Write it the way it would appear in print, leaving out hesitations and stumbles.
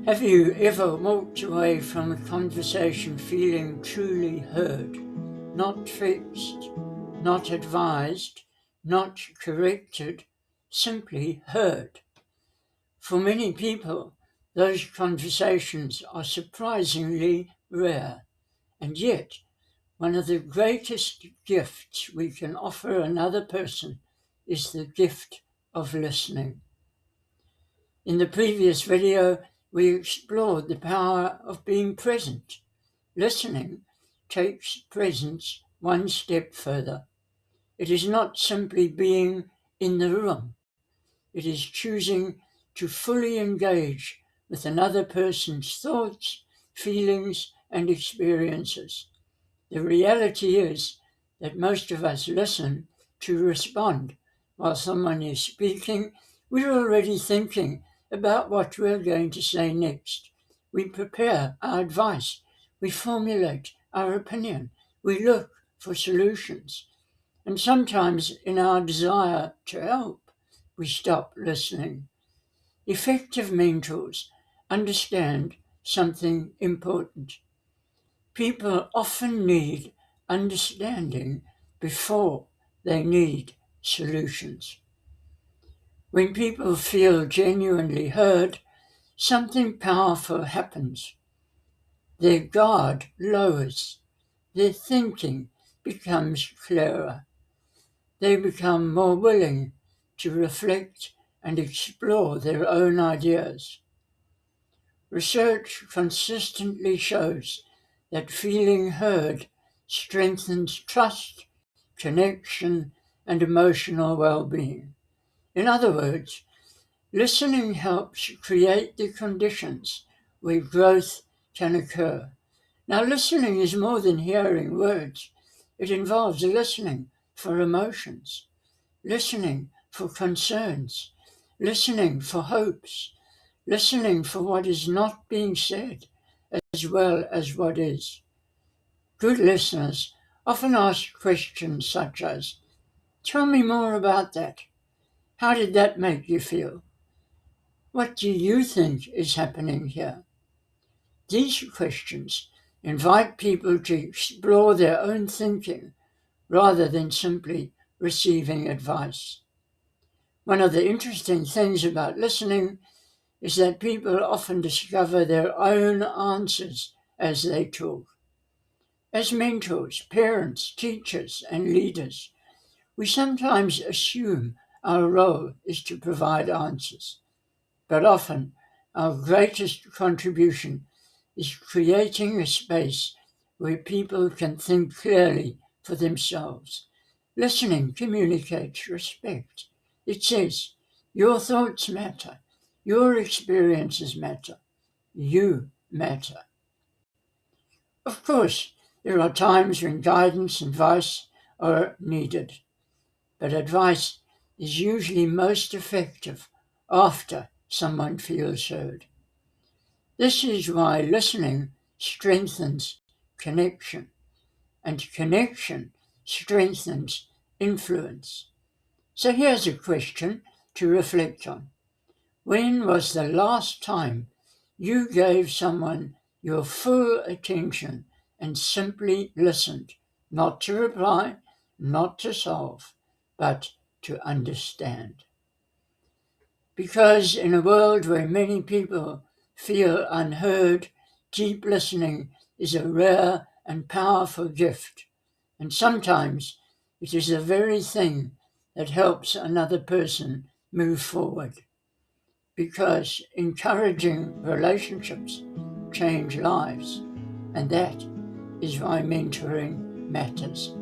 Have you ever walked away from a conversation feeling truly heard, not fixed, not advised, not corrected, simply heard? For many people, those conversations are surprisingly rare, and yet one of the greatest gifts we can offer another person is the gift of listening. In the previous video, we explored the power of being present. Listening takes presence one step further. It is not simply being in the room. It is choosing to fully engage with another person's thoughts, feelings, and experiences. The reality is that most of us listen to respond. While someone is speaking, we're already thinking about what we're going to say next. We prepare our advice. We formulate our opinion. We look for solutions. And sometimes in our desire to help, we stop listening. Effective mentors understand something important. People often need understanding before they need solutions. When people feel genuinely heard, something powerful happens. Their guard lowers. Their thinking becomes clearer. They become more willing to reflect and explore their own ideas. Research consistently shows that feeling heard strengthens trust, connection, and emotional well-being. In other words, listening helps create the conditions where growth can occur. Now, listening is more than hearing words. It involves listening for emotions, listening for concerns, listening for hopes, listening for what is not being said as well as what is. Good listeners often ask questions such as, "Tell me more about that. How did that make you feel? What do you think is happening here?" These questions invite people to explore their own thinking rather than simply receiving advice. One of the interesting things about listening is that people often discover their own answers as they talk. As mentors, parents, teachers, and leaders, we sometimes assume our role is to provide answers, but often our greatest contribution is creating a space where people can think clearly for themselves. Listening communicates respect. It says, your thoughts matter. Your experiences matter. You matter. Of course, there are times when guidance and advice are needed, but advice is usually most effective after someone feels heard. This is why listening strengthens connection, and connection strengthens influence. So here's a question to reflect on. When was the last time you gave someone your full attention and simply listened, not to reply, not to solve, but to understand? Because in a world where many people feel unheard, deep listening is a rare and powerful gift, and sometimes it is the very thing that helps another person move forward. Because encouraging relationships change lives, and that is why mentoring matters.